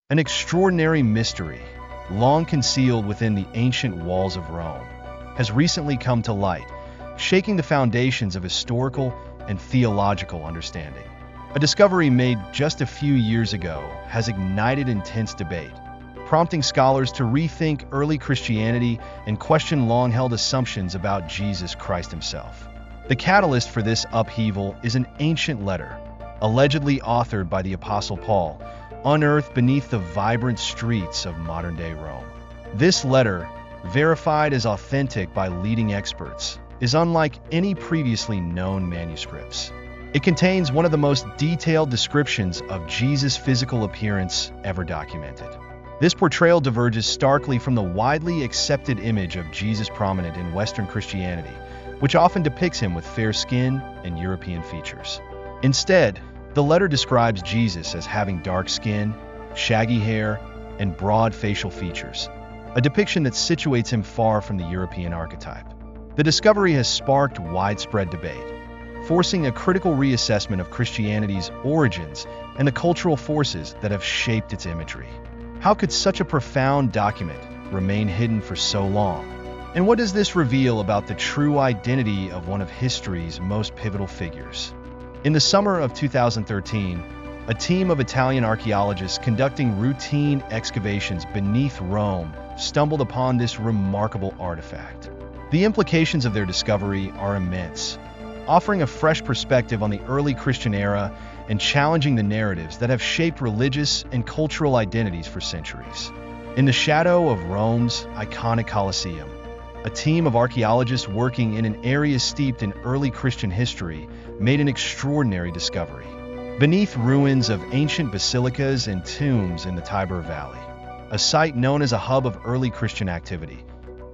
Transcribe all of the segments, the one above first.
An extraordinary mystery, long concealed within the ancient walls of Rome, has recently come to light, shaking the foundations of historical and theological understanding. A discovery made just a few years ago has ignited intense debate, prompting scholars to rethink early Christianity and question long-held assumptions about Jesus Christ himself. The catalyst for this upheaval is an ancient letter, allegedly authored by the Apostle Paul, unearthed beneath the vibrant streets of modern-day Rome. This letter, verified as authentic by leading experts, is unlike any previously known manuscripts. It contains one of the most detailed descriptions of Jesus' physical appearance ever documented. This portrayal diverges starkly from the widely accepted image of Jesus prominent in Western Christianity, which often depicts him with fair skin and European features. Instead, the letter describes Jesus as having dark skin, shaggy hair, and broad facial features, a depiction that situates him far from the European archetype. The discovery has sparked widespread debate, forcing a critical reassessment of Christianity's origins and the cultural forces that have shaped its imagery. How could such a profound document remain hidden for so long? And what does this reveal about the true identity of one of history's most pivotal figures? In the summer of 2013, a team of Italian archaeologists conducting routine excavations beneath Rome stumbled upon this remarkable artifact. The implications of their discovery are immense, offering a fresh perspective on the early Christian era and challenging the narratives that have shaped religious and cultural identities for centuries. In the shadow of Rome's iconic Colosseum, a team of archaeologists working in an area steeped in early Christian history made an extraordinary discovery. Beneath ruins of ancient basilicas and tombs in the Tiber Valley, a site known as a hub of early Christian activity,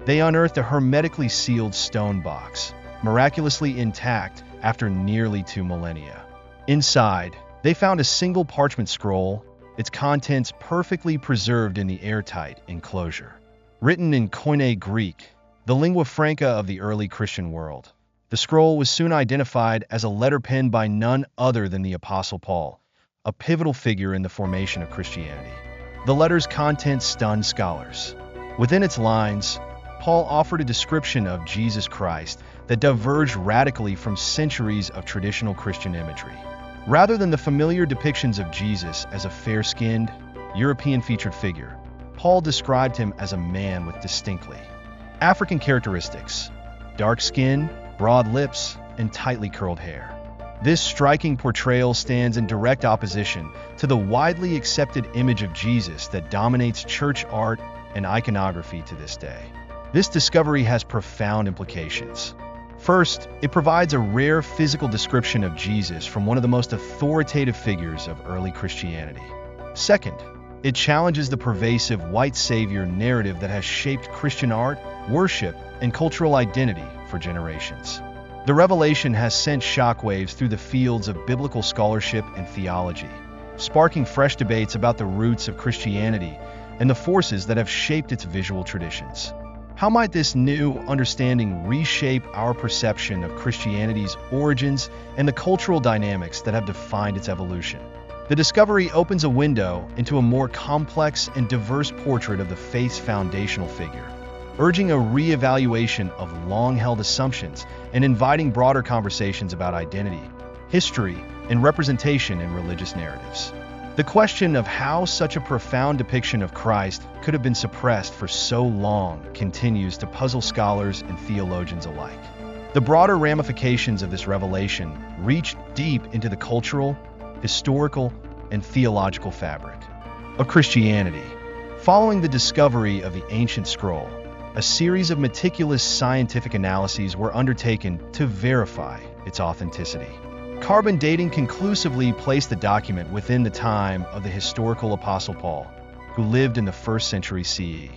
they unearthed a hermetically sealed stone box, miraculously intact after nearly 2 millennia. Inside, they found a single parchment scroll, its contents perfectly preserved in the airtight enclosure. Written in Koine Greek, the lingua franca of the early Christian world, the scroll was soon identified as a letter penned by none other than the Apostle Paul, a pivotal figure in the formation of Christianity. The letter's contents stunned scholars. Within its lines, Paul offered a description of Jesus Christ that diverged radically from centuries of traditional Christian imagery. Rather than the familiar depictions of Jesus as a fair-skinned, European-featured figure, Paul described him as a man with distinctly African characteristics: dark skin, broad lips, and tightly curled hair. This striking portrayal stands in direct opposition to the widely accepted image of Jesus that dominates church art and iconography to this day. This discovery has profound implications. First, it provides a rare physical description of Jesus from one of the most authoritative figures of early Christianity. Second, it challenges the pervasive white savior narrative that has shaped Christian art, worship, and cultural identity for generations. The revelation has sent shockwaves through the fields of biblical scholarship and theology, sparking fresh debates about the roots of Christianity and the forces that have shaped its visual traditions. How might this new understanding reshape our perception of Christianity's origins and the cultural dynamics that have defined its evolution? The discovery opens a window into a more complex and diverse portrait of the faith's foundational figure, urging a re-evaluation of long-held assumptions and inviting broader conversations about identity, history, and representation in religious narratives. The question of how such a profound depiction of Christ could have been suppressed for so long continues to puzzle scholars and theologians alike. The broader ramifications of this revelation reach deep into the cultural, historical, and theological fabric of Christianity. Following the discovery of the ancient scroll, a series of meticulous scientific analyses were undertaken to verify its authenticity. Carbon dating conclusively placed the document within the time of the historical Apostle Paul, who lived in the 1st century CE.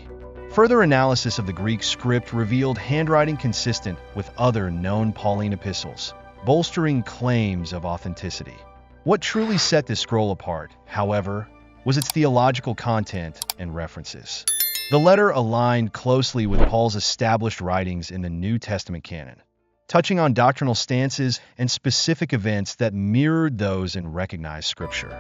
Further analysis of the Greek script revealed handwriting consistent with other known Pauline epistles, bolstering claims of authenticity. What truly set this scroll apart, however, was its theological content and references. The letter aligned closely with Paul's established writings in the New Testament canon, touching on doctrinal stances and specific events that mirrored those in recognized scripture.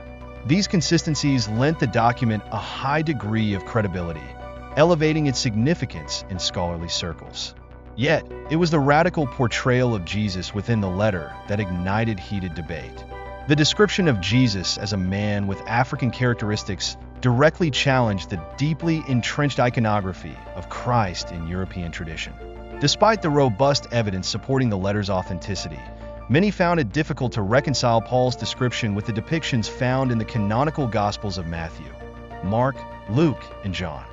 These consistencies lent the document a high degree of credibility, elevating its significance in scholarly circles. Yet, it was the radical portrayal of Jesus within the letter that ignited heated debate. The description of Jesus as a man with African characteristics directly challenged the deeply entrenched iconography of Christ in European tradition. Despite the robust evidence supporting the letter's authenticity, many found it difficult to reconcile Paul's description with the depictions found in the canonical Gospels of Matthew, Mark, Luke, and John.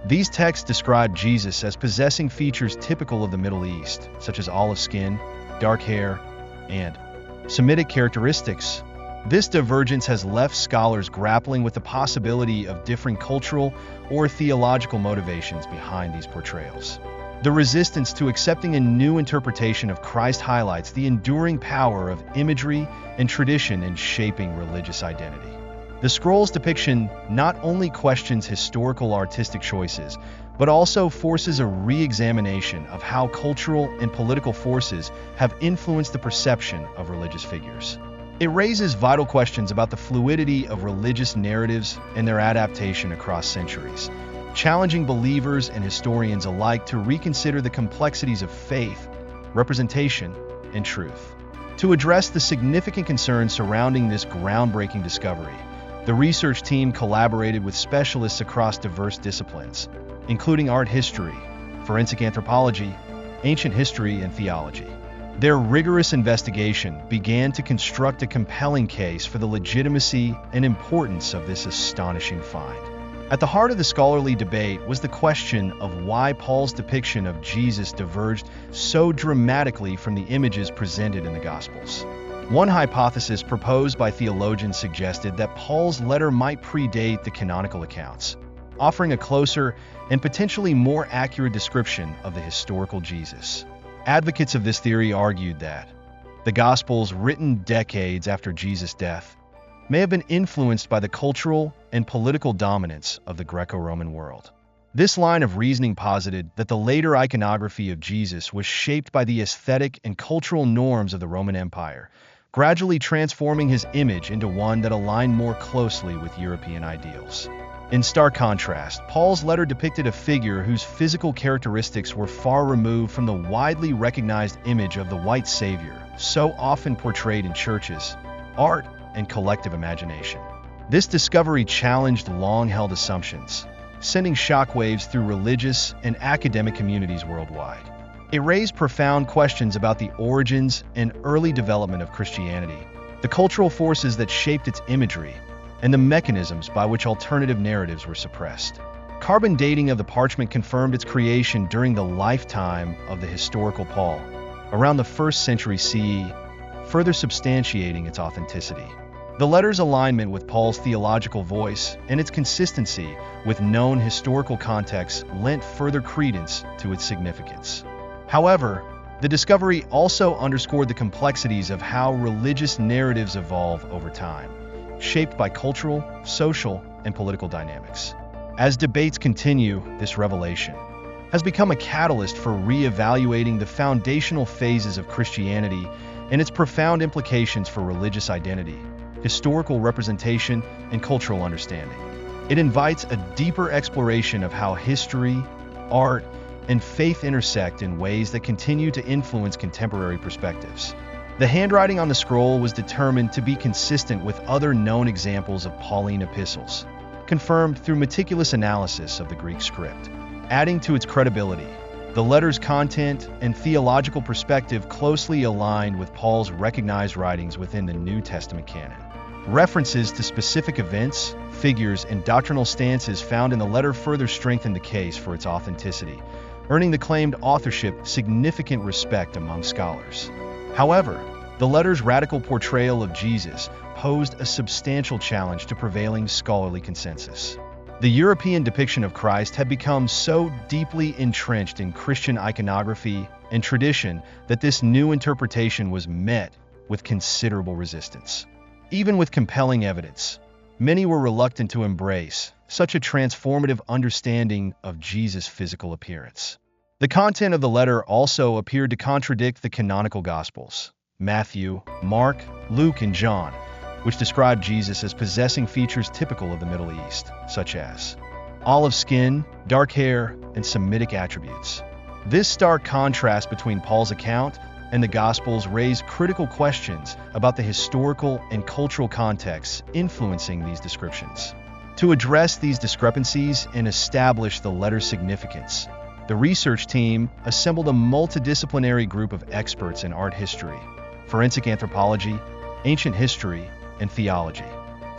These texts describe Jesus as possessing features typical of the Middle East, such as olive skin, dark hair, and Semitic characteristics. This divergence has left scholars grappling with the possibility of different cultural or theological motivations behind these portrayals. The resistance to accepting a new interpretation of Christ highlights the enduring power of imagery and tradition in shaping religious identity. The scroll's depiction not only questions historical artistic choices, but also forces a re-examination of how cultural and political forces have influenced the perception of religious figures. It raises vital questions about the fluidity of religious narratives and their adaptation across centuries, challenging believers and historians alike to reconsider the complexities of faith, representation, and truth. To address the significant concerns surrounding this groundbreaking discovery, the research team collaborated with specialists across diverse disciplines, including art history, forensic anthropology, ancient history, and theology. Their rigorous investigation began to construct a compelling case for the legitimacy and importance of this astonishing find. At the heart of the scholarly debate was the question of why Paul's depiction of Jesus diverged so dramatically from the images presented in the Gospels. One hypothesis proposed by theologians suggested that Paul's letter might predate the canonical accounts, offering a closer and potentially more accurate description of the historical Jesus. Advocates of this theory argued that the Gospels, written decades after Jesus' death, may have been influenced by the cultural and political dominance of the Greco-Roman world. This line of reasoning posited that the later iconography of Jesus was shaped by the aesthetic and cultural norms of the Roman Empire, gradually transforming his image into one that aligned more closely with European ideals. In stark contrast, Paul's letter depicted a figure whose physical characteristics were far removed from the widely recognized image of the white savior, so often portrayed in churches, art, and collective imagination. This discovery challenged long-held assumptions, sending shockwaves through religious and academic communities worldwide. It raised profound questions about the origins and early development of Christianity, the cultural forces that shaped its imagery, and the mechanisms by which alternative narratives were suppressed. Carbon dating of the parchment confirmed its creation during the lifetime of the historical Paul, around the 1st century CE, further substantiating its authenticity. The letter's alignment with Paul's theological voice and its consistency with known historical contexts lent further credence to its significance. However, the discovery also underscored the complexities of how religious narratives evolve over time, shaped by cultural, social, and political dynamics. As debates continue, this revelation has become a catalyst for re-evaluating the foundational phases of Christianity and its profound implications for religious identity, historical representation, and cultural understanding. It invites a deeper exploration of how history, art, and faith intersect in ways that continue to influence contemporary perspectives. The handwriting on the scroll was determined to be consistent with other known examples of Pauline epistles, confirmed through meticulous analysis of the Greek script. Adding to its credibility, the letter's content and theological perspective closely aligned with Paul's recognized writings within the New Testament canon. References to specific events, figures, and doctrinal stances found in the letter further strengthened the case for its authenticity, earning the claimed authorship significant respect among scholars. However, the letter's radical portrayal of Jesus posed a substantial challenge to prevailing scholarly consensus. The European depiction of Christ had become so deeply entrenched in Christian iconography and tradition that this new interpretation was met with considerable resistance. Even with compelling evidence, many were reluctant to embrace such a transformative understanding of Jesus' physical appearance. The content of the letter also appeared to contradict the canonical Gospels, Matthew, Mark, Luke, and John, which describe Jesus as possessing features typical of the Middle East, such as olive skin, dark hair, and Semitic attributes. This stark contrast between Paul's account and the Gospels raised critical questions about the historical and cultural contexts influencing these descriptions. To address these discrepancies and establish the letter's significance, the research team assembled a multidisciplinary group of experts in art history, forensic anthropology, ancient history, and theology.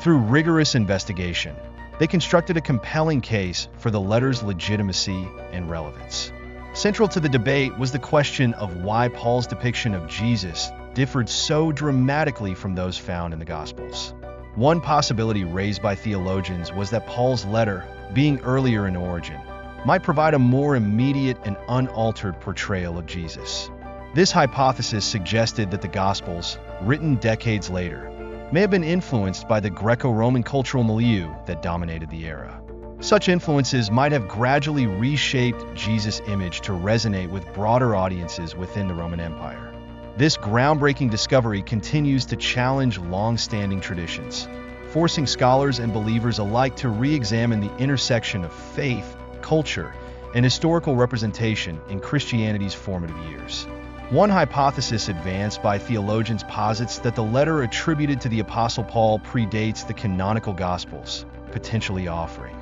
Through rigorous investigation, they constructed a compelling case for the letter's legitimacy and relevance. Central to the debate was the question of why Paul's depiction of Jesus differed so dramatically from those found in the Gospels. One possibility raised by theologians was that Paul's letter, being earlier in origin, might provide a more immediate and unaltered portrayal of Jesus. This hypothesis suggested that the Gospels, written decades later, may have been influenced by the Greco-Roman cultural milieu that dominated the era. Such influences might have gradually reshaped Jesus' image to resonate with broader audiences within the Roman Empire. This groundbreaking discovery continues to challenge long-standing traditions, forcing scholars and believers alike to re-examine the intersection of faith, culture, and historical representation in Christianity's formative years. One hypothesis advanced by theologians posits that the letter attributed to the Apostle Paul predates the canonical Gospels, potentially offering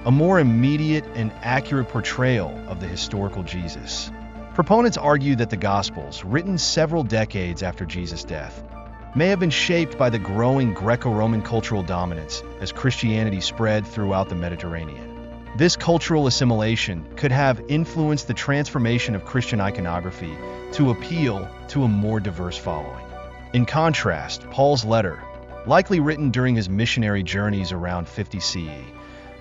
a more immediate and accurate portrayal of the historical Jesus. Proponents argue that the Gospels, written several decades after Jesus' death, may have been shaped by the growing Greco-Roman cultural dominance as Christianity spread throughout the Mediterranean. This cultural assimilation could have influenced the transformation of Christian iconography to appeal to a more diverse following. In contrast, Paul's letter, likely written during his missionary journeys around 50 CE,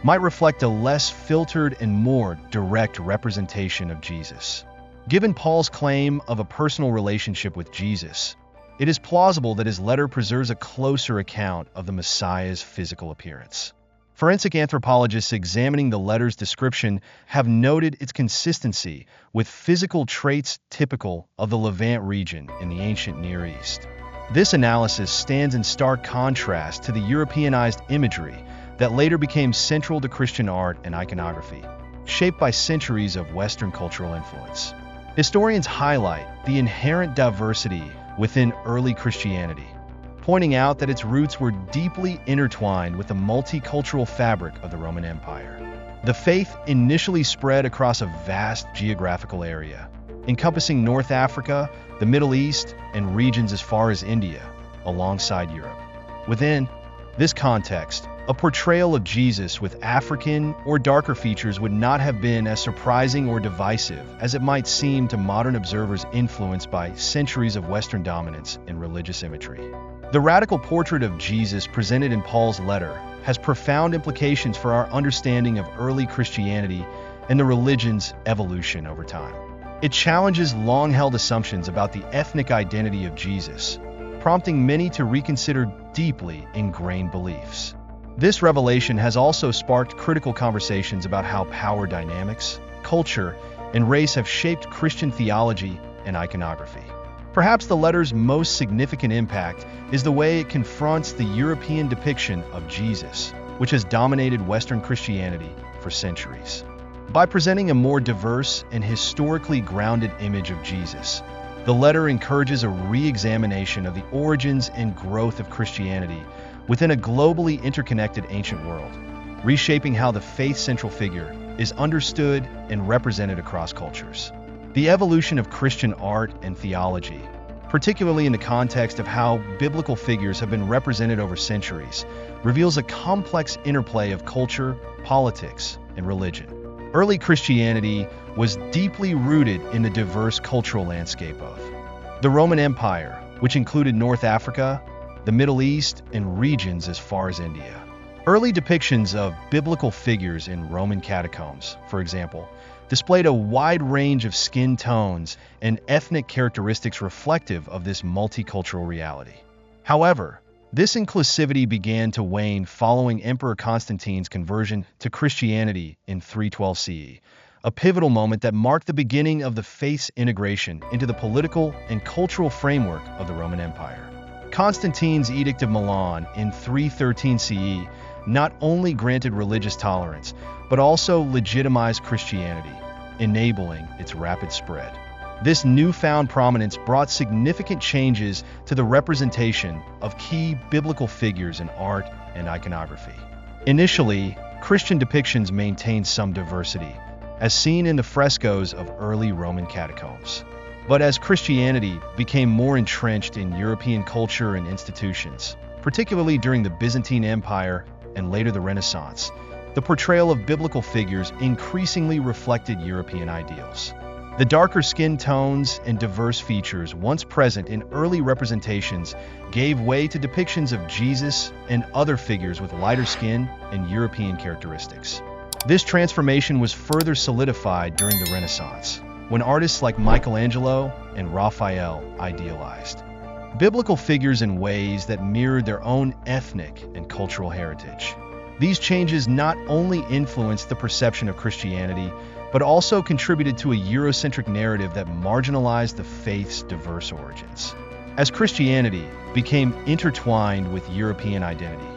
might reflect a less filtered and more direct representation of Jesus. Given Paul's claim of a personal relationship with Jesus, it is plausible that his letter preserves a closer account of the Messiah's physical appearance. Forensic anthropologists examining the letter's description have noted its consistency with physical traits typical of the Levant region in the ancient Near East. This analysis stands in stark contrast to the Europeanized imagery that later became central to Christian art and iconography, shaped by centuries of Western cultural influence. Historians highlight the inherent diversity within early Christianity, pointing out that its roots were deeply intertwined with the multicultural fabric of the Roman Empire. The faith initially spread across a vast geographical area, encompassing North Africa, the Middle East, and regions as far as India, alongside Europe. Within this context, a portrayal of Jesus with African or darker features would not have been as surprising or divisive as it might seem to modern observers influenced by centuries of Western dominance in religious imagery. The radical portrait of Jesus presented in Paul's letter has profound implications for our understanding of early Christianity and the religion's evolution over time. It challenges long-held assumptions about the ethnic identity of Jesus, prompting many to reconsider deeply ingrained beliefs. This revelation has also sparked critical conversations about how power dynamics, culture, and race have shaped Christian theology and iconography. Perhaps the letter's most significant impact is the way it confronts the European depiction of Jesus, which has dominated Western Christianity for centuries. By presenting a more diverse and historically grounded image of Jesus, the letter encourages a re-examination of the origins and growth of Christianity within a globally interconnected ancient world, reshaping how the faith-central figure is understood and represented across cultures. The evolution of Christian art and theology, particularly in the context of how biblical figures have been represented over centuries, reveals a complex interplay of culture, politics, and religion. Early Christianity was deeply rooted in the diverse cultural landscape of the Roman Empire, which included North Africa, the Middle East, and regions as far as India. Early depictions of biblical figures in Roman catacombs, for example, displayed a wide range of skin tones and ethnic characteristics reflective of this multicultural reality. However, this inclusivity began to wane following Emperor Constantine's conversion to Christianity in 312 CE, a pivotal moment that marked the beginning of the faith's integration into the political and cultural framework of the Roman Empire. Constantine's Edict of Milan in 313 CE not only granted religious tolerance, but also legitimized Christianity, enabling its rapid spread. This newfound prominence brought significant changes to the representation of key biblical figures in art and iconography. Initially, Christian depictions maintained some diversity, as seen in the frescoes of early Roman catacombs. But as Christianity became more entrenched in European culture and institutions, particularly during the Byzantine Empire and later the Renaissance, the portrayal of biblical figures increasingly reflected European ideals. The darker skin tones and diverse features once present in early representations gave way to depictions of Jesus and other figures with lighter skin and European characteristics. This transformation was further solidified during the Renaissance, when artists like Michelangelo and Raphael idealized biblical figures in ways that mirrored their own ethnic and cultural heritage. These changes not only influenced the perception of Christianity, but also contributed to a Eurocentric narrative that marginalized the faith's diverse origins. As Christianity became intertwined with European identity,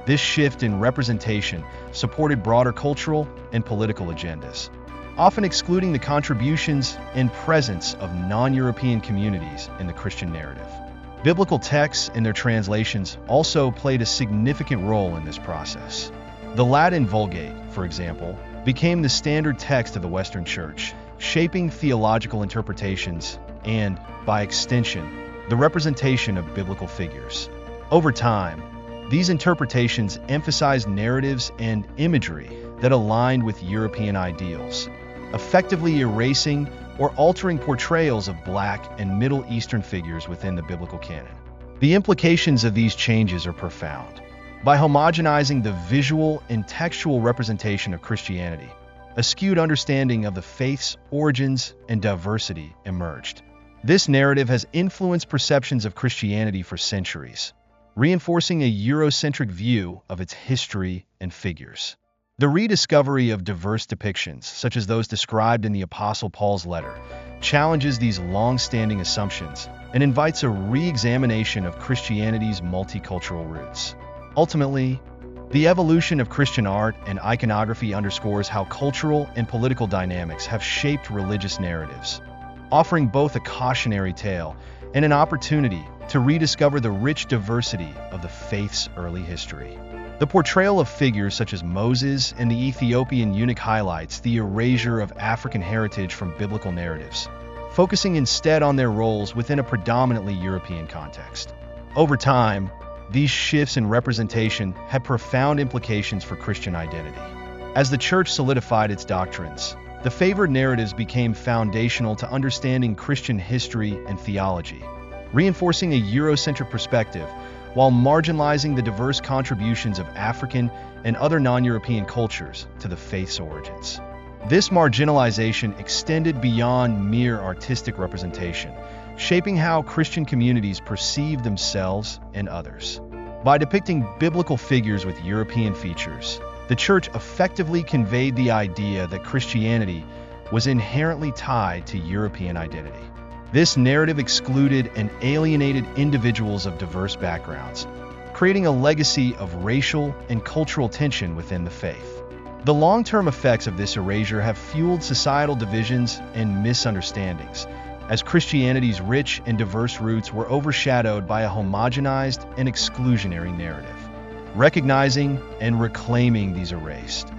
this shift in representation supported broader cultural and political agendas, often excluding the contributions and presence of non-European communities in the Christian narrative. Biblical texts and their translations also played a significant role in this process. The Latin Vulgate, for example, became the standard text of the Western Church, shaping theological interpretations and, by extension, the representation of biblical figures. Over time, these interpretations emphasized narratives and imagery that aligned with European ideals, effectively erasing or altering portrayals of Black and Middle Eastern figures within the biblical canon. The implications of these changes are profound. By homogenizing the visual and textual representation of Christianity, a skewed understanding of the faith's origins and diversity emerged. This narrative has influenced perceptions of Christianity for centuries, reinforcing a Eurocentric view of its history and figures. The rediscovery of diverse depictions, such as those described in the Apostle Paul's letter, challenges these long-standing assumptions and invites a re-examination of Christianity's multicultural roots. Ultimately, the evolution of Christian art and iconography underscores how cultural and political dynamics have shaped religious narratives, offering both a cautionary tale and an opportunity to rediscover the rich diversity of the faith's early history. The portrayal of figures such as Moses and the Ethiopian eunuch highlights the erasure of African heritage from biblical narratives, focusing instead on their roles within a predominantly European context. Over time, these shifts in representation had profound implications for Christian identity. As the Church solidified its doctrines, the favored narratives became foundational to understanding Christian history and theology, reinforcing a Eurocentric perspective while marginalizing the diverse contributions of African and other non-European cultures to the faith's origins. This marginalization extended beyond mere artistic representation, shaping how Christian communities perceive themselves and others. By depicting biblical figures with European features, the Church effectively conveyed the idea that Christianity was inherently tied to European identity. This narrative excluded and alienated individuals of diverse backgrounds, creating a legacy of racial and cultural tension within the faith. The long-term effects of this erasure have fueled societal divisions and misunderstandings, as Christianity's rich and diverse roots were overshadowed by a homogenized and exclusionary narrative. Recognizing and reclaiming these erased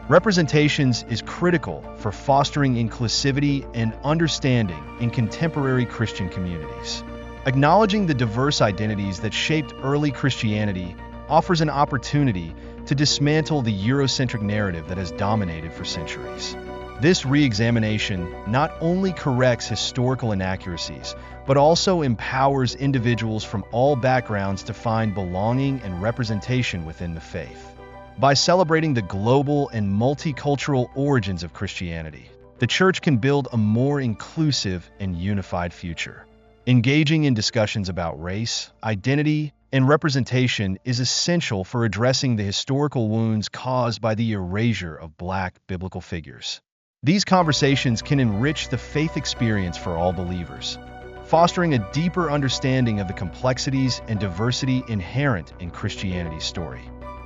representations is critical for fostering inclusivity and understanding in contemporary Christian communities. Acknowledging the diverse identities that shaped early Christianity offers an opportunity to dismantle the Eurocentric narrative that has dominated for centuries. This re-examination not only corrects historical inaccuracies, but also empowers individuals from all backgrounds to find belonging and representation within the faith. By celebrating the global and multicultural origins of Christianity, the Church can build a more inclusive and unified future. Engaging in discussions about race, identity, and representation is essential for addressing the historical wounds caused by the erasure of Black biblical figures. These conversations can enrich the faith experience for all believers, fostering a deeper understanding of the complexities and diversity inherent in Christianity's story.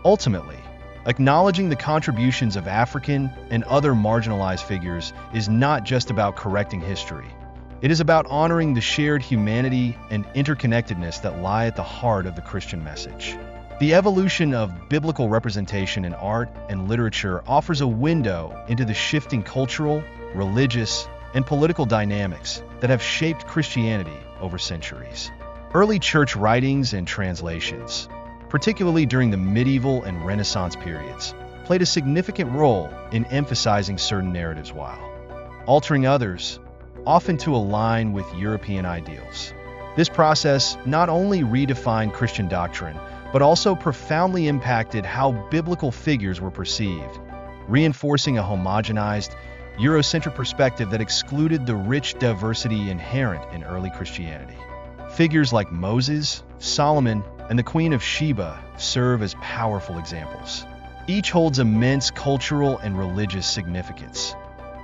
Ultimately, acknowledging the contributions of African and other marginalized figures is not just about correcting history. It is about honoring the shared humanity and interconnectedness that lie at the heart of the Christian message. The evolution of biblical representation in art and literature offers a window into the shifting cultural, religious, and political dynamics that have shaped Christianity over centuries. Early church writings and translations, particularly during the medieval and Renaissance periods, played a significant role in emphasizing certain narratives while altering others, often to align with European ideals. This process not only redefined Christian doctrine, but also profoundly impacted how biblical figures were perceived, reinforcing a homogenized, Eurocentric perspective that excluded the rich diversity inherent in early Christianity. Figures like Moses, Solomon, and the Queen of Sheba serve as powerful examples. Each holds immense cultural and religious significance.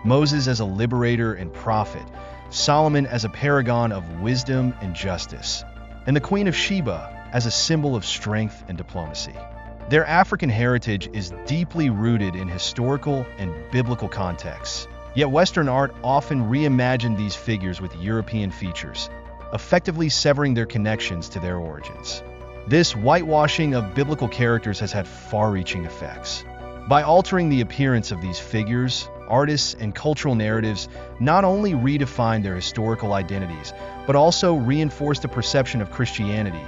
Moses as a liberator and prophet, Solomon as a paragon of wisdom and justice, and the Queen of Sheba as a symbol of strength and diplomacy. Their African heritage is deeply rooted in historical and biblical contexts, yet Western art often reimagined these figures with European features, effectively severing their connections to their origins. This whitewashing of biblical characters has had far-reaching effects. By altering the appearance of these figures, artists and cultural narratives not only redefined their historical identities, but also reinforced the perception of Christianity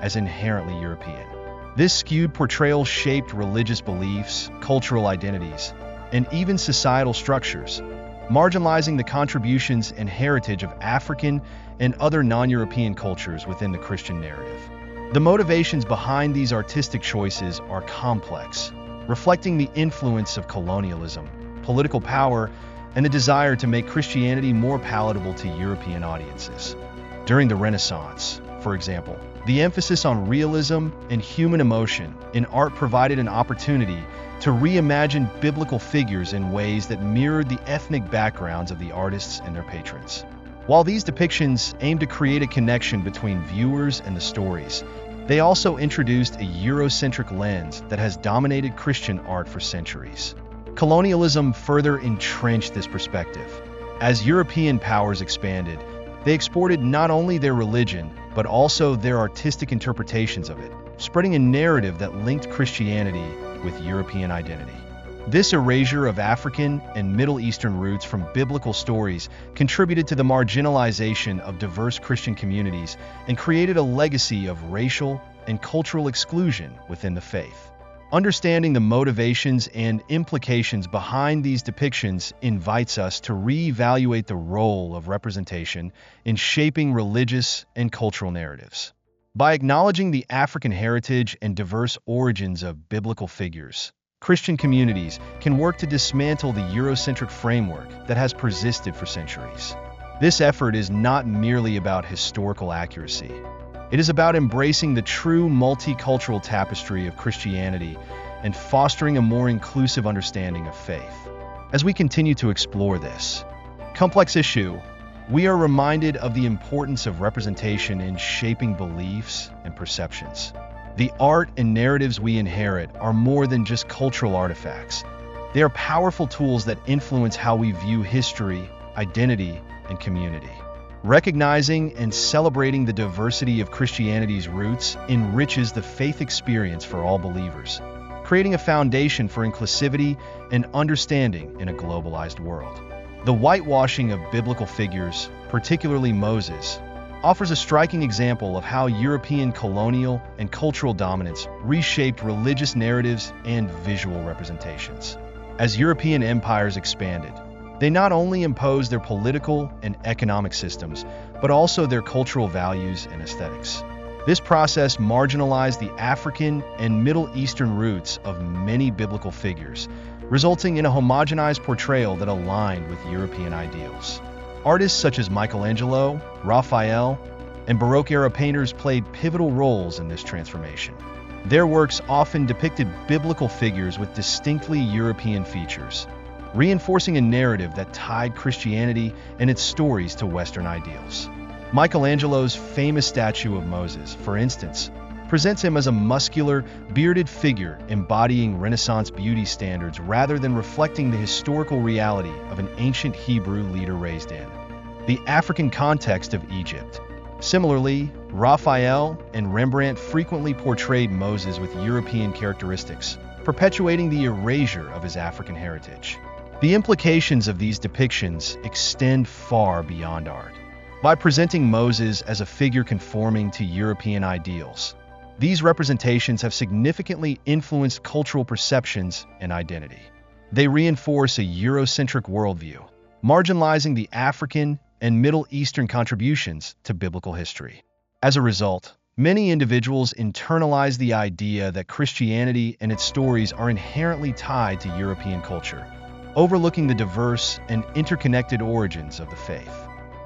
as inherently European. This skewed portrayal shaped religious beliefs, cultural identities, and even societal structures, marginalizing the contributions and heritage of African and other non-European cultures within the Christian narrative. The motivations behind these artistic choices are complex, reflecting the influence of colonialism, political power, and the desire to make Christianity more palatable to European audiences. During the Renaissance, for example, the emphasis on realism and human emotion in art provided an opportunity to reimagine biblical figures in ways that mirrored the ethnic backgrounds of the artists and their patrons. While these depictions aimed to create a connection between viewers and the stories, they also introduced a Eurocentric lens that has dominated Christian art for centuries. Colonialism further entrenched this perspective. As European powers expanded, they exported not only their religion, but also their artistic interpretations of it, spreading a narrative that linked Christianity with European identity. This erasure of African and Middle Eastern roots from biblical stories contributed to the marginalization of diverse Christian communities and created a legacy of racial and cultural exclusion within the faith. Understanding the motivations and implications behind these depictions invites us to reevaluate the role of representation in shaping religious and cultural narratives. By acknowledging the African heritage and diverse origins of biblical figures, Christian communities can work to dismantle the Eurocentric framework that has persisted for centuries. This effort is not merely about historical accuracy. It is about embracing the true multicultural tapestry of Christianity and fostering a more inclusive understanding of faith. As we continue to explore this complex issue, we are reminded of the importance of representation in shaping beliefs and perceptions. The art and narratives we inherit are more than just cultural artifacts. They are powerful tools that influence how we view history, identity, and community. Recognizing and celebrating the diversity of Christianity's roots enriches the faith experience for all believers, creating a foundation for inclusivity and understanding in a globalized world. The whitewashing of biblical figures, particularly Moses, offers a striking example of how European colonial and cultural dominance reshaped religious narratives and visual representations. As European empires expanded, they not only imposed their political and economic systems, but also their cultural values and aesthetics. This process marginalized the African and Middle Eastern roots of many biblical figures, resulting in a homogenized portrayal that aligned with European ideals. Artists such as Michelangelo, Raphael, and Baroque-era painters played pivotal roles in this transformation. Their works often depicted biblical figures with distinctly European features, reinforcing a narrative that tied Christianity and its stories to Western ideals. Michelangelo's famous statue of Moses, for instance, presents him as a muscular, bearded figure embodying Renaissance beauty standards rather than reflecting the historical reality of an ancient Hebrew leader raised in the African context of Egypt. Similarly, Raphael and Rembrandt frequently portrayed Moses with European characteristics, perpetuating the erasure of his African heritage. The implications of these depictions extend far beyond art. By presenting Moses as a figure conforming to European ideals, these representations have significantly influenced cultural perceptions and identity. They reinforce a Eurocentric worldview, marginalizing the African and Middle Eastern contributions to biblical history. As a result, many individuals internalize the idea that Christianity and its stories are inherently tied to European culture, overlooking the diverse and interconnected origins of the faith.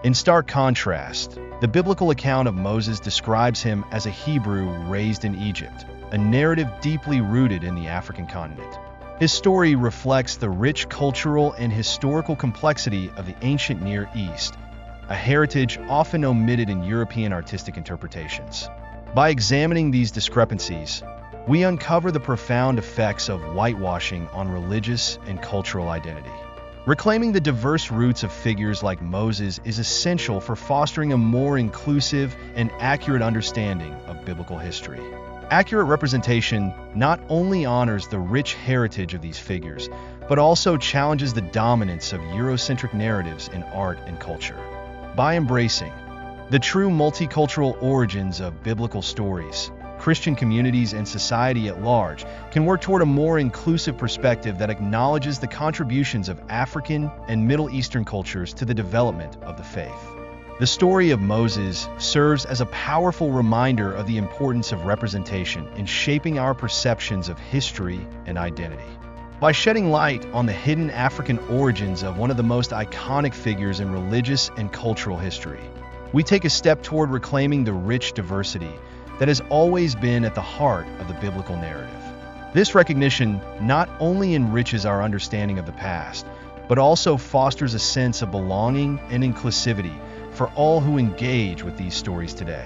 In stark contrast, the biblical account of Moses describes him as a Hebrew raised in Egypt, a narrative deeply rooted in the African continent. His story reflects the rich cultural and historical complexity of the ancient Near East, a heritage often omitted in European artistic interpretations. By examining these discrepancies, we uncover the profound effects of whitewashing on religious and cultural identity. Reclaiming the diverse roots of figures like Moses is essential for fostering a more inclusive and accurate understanding of biblical history. Accurate representation not only honors the rich heritage of these figures, but also challenges the dominance of Eurocentric narratives in art and culture. By embracing the true multicultural origins of biblical stories, Christian communities and society at large can work toward a more inclusive perspective that acknowledges the contributions of African and Middle Eastern cultures to the development of the faith. The story of Moses serves as a powerful reminder of the importance of representation in shaping our perceptions of history and identity. By shedding light on the hidden African origins of one of the most iconic figures in religious and cultural history, we take a step toward reclaiming the rich diversity that has always been at the heart of the biblical narrative. This recognition not only enriches our understanding of the past, but also fosters a sense of belonging and inclusivity for all who engage with these stories today.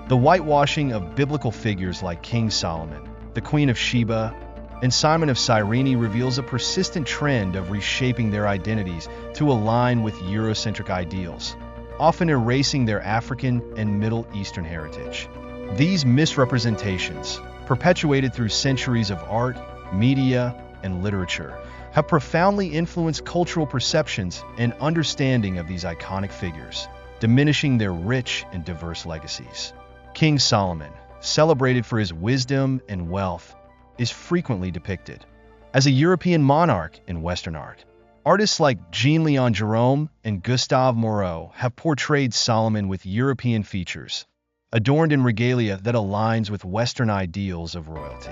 The whitewashing of biblical figures like King Solomon, the Queen of Sheba, and Simon of Cyrene reveals a persistent trend of reshaping their identities to align with Eurocentric ideals, often erasing their African and Middle Eastern heritage. These misrepresentations, perpetuated through centuries of art, media, and literature, have profoundly influenced cultural perceptions and understanding of these iconic figures, diminishing their rich and diverse legacies. King Solomon, celebrated for his wisdom and wealth, is frequently depicted as a European monarch in Western art. Artists like Jean-Léon Gérôme and Gustave Moreau have portrayed Solomon with European features, adorned in regalia that aligns with Western ideals of royalty.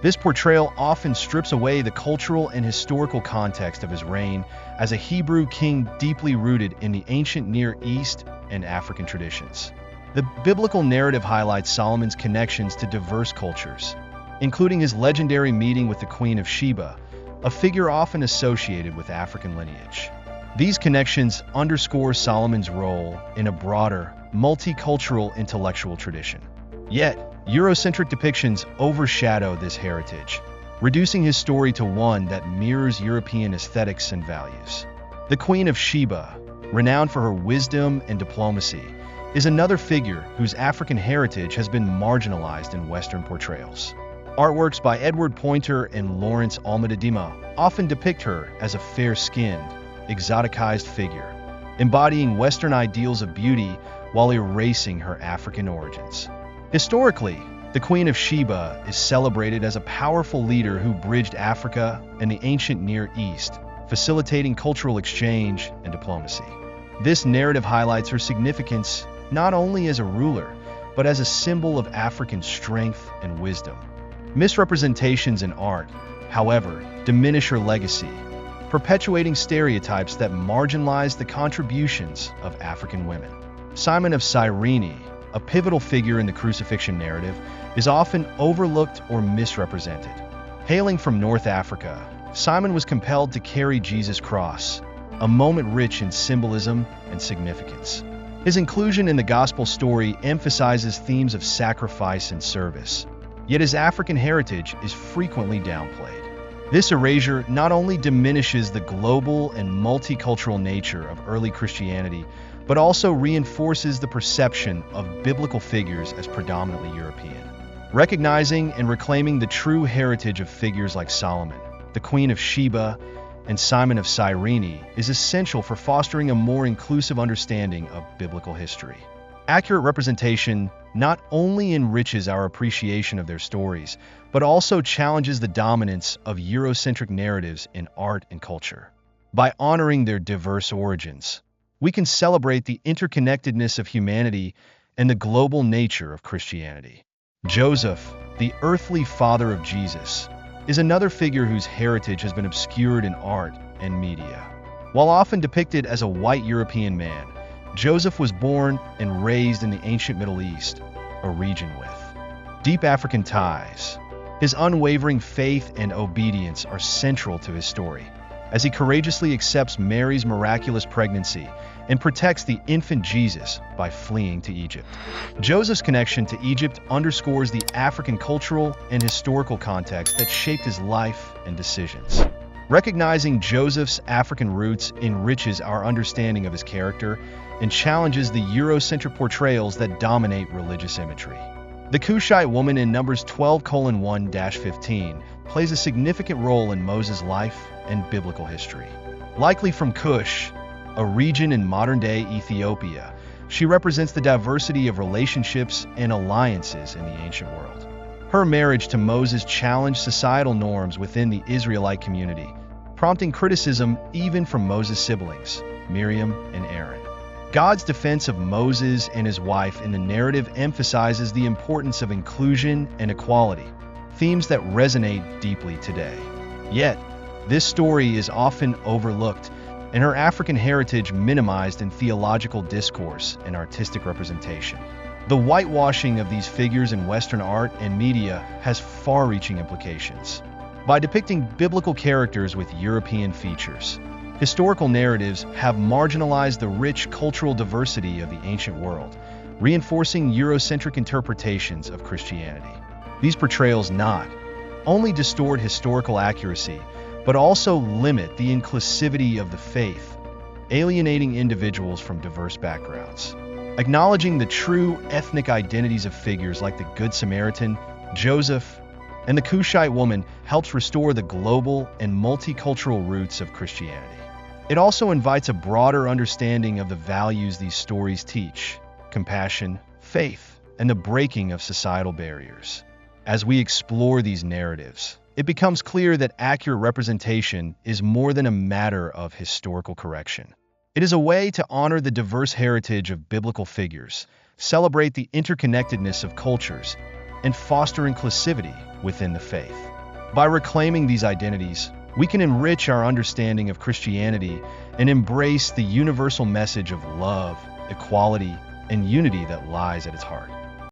This portrayal often strips away the cultural and historical context of his reign as a Hebrew king deeply rooted in the ancient Near East and African traditions. The biblical narrative highlights Solomon's connections to diverse cultures, including his legendary meeting with the Queen of Sheba, a figure often associated with African lineage. These connections underscore Solomon's role in a broader, multicultural intellectual tradition. Yet, Eurocentric depictions overshadow this heritage, reducing his story to one that mirrors European aesthetics and values. The Queen of Sheba, renowned for her wisdom and diplomacy, is another figure whose African heritage has been marginalized in Western portrayals. Artworks by Edward Poynter and Lawrence Almeida Dima often depict her as a fair-skinned, exoticized figure, embodying Western ideals of beauty while erasing her African origins. Historically, the Queen of Sheba is celebrated as a powerful leader who bridged Africa and the ancient Near East, facilitating cultural exchange and diplomacy. This narrative highlights her significance not only as a ruler, but as a symbol of African strength and wisdom. Misrepresentations in art, however, diminish her legacy, perpetuating stereotypes that marginalize the contributions of African women. Simon of Cyrene, a pivotal figure in the crucifixion narrative, is often overlooked or misrepresented. Hailing from North Africa, Simon was compelled to carry Jesus' cross, a moment rich in symbolism and significance. His inclusion in the gospel story emphasizes themes of sacrifice and service, yet his African heritage is frequently downplayed. This erasure not only diminishes the global and multicultural nature of early Christianity, but also reinforces the perception of biblical figures as predominantly European. Recognizing and reclaiming the true heritage of figures like Solomon, the Queen of Sheba, and Simon of Cyrene is essential for fostering a more inclusive understanding of biblical history. Accurate representation not only enriches our appreciation of their stories, but also challenges the dominance of Eurocentric narratives in art and culture. By honoring their diverse origins, we can celebrate the interconnectedness of humanity and the global nature of Christianity. Joseph, the earthly father of Jesus, is another figure whose heritage has been obscured in art and media. While often depicted as a white European man, Joseph was born and raised in the ancient Middle East, a region with deep African ties. His unwavering faith and obedience are central to his story, as he courageously accepts Mary's miraculous pregnancy and protects the infant Jesus by fleeing to Egypt. Joseph's connection to Egypt underscores the African cultural and historical context that shaped his life and decisions. Recognizing Joseph's African roots enriches our understanding of his character and challenges the Eurocentric portrayals that dominate religious imagery. The Cushite woman in Numbers 12:1-15 plays a significant role in Moses' life and biblical history. Likely from Cush, a region in modern-day Ethiopia, she represents the diversity of relationships and alliances in the ancient world. Her marriage to Moses challenged societal norms within the Israelite community, prompting criticism even from Moses' siblings, Miriam and Aaron. God's defense of Moses and his wife in the narrative emphasizes the importance of inclusion and equality, themes that resonate deeply today. Yet, this story is often overlooked, and her African heritage minimized in theological discourse and artistic representation. The whitewashing of these figures in Western art and media has far-reaching implications. By depicting biblical characters with European features, historical narratives have marginalized the rich cultural diversity of the ancient world, reinforcing Eurocentric interpretations of Christianity. These portrayals not only distort historical accuracy, but also limit the inclusivity of the faith, alienating individuals from diverse backgrounds. Acknowledging the true ethnic identities of figures like the Good Samaritan, Joseph, and the Cushite woman helps restore the global and multicultural roots of Christianity. It also invites a broader understanding of the values these stories teach: compassion, faith, and the breaking of societal barriers. As we explore these narratives, it becomes clear that accurate representation is more than a matter of historical correction. It is a way to honor the diverse heritage of biblical figures, celebrate the interconnectedness of cultures, and foster inclusivity within the faith. By reclaiming these identities, we can enrich our understanding of Christianity and embrace the universal message of love, equality, and unity that lies at its heart.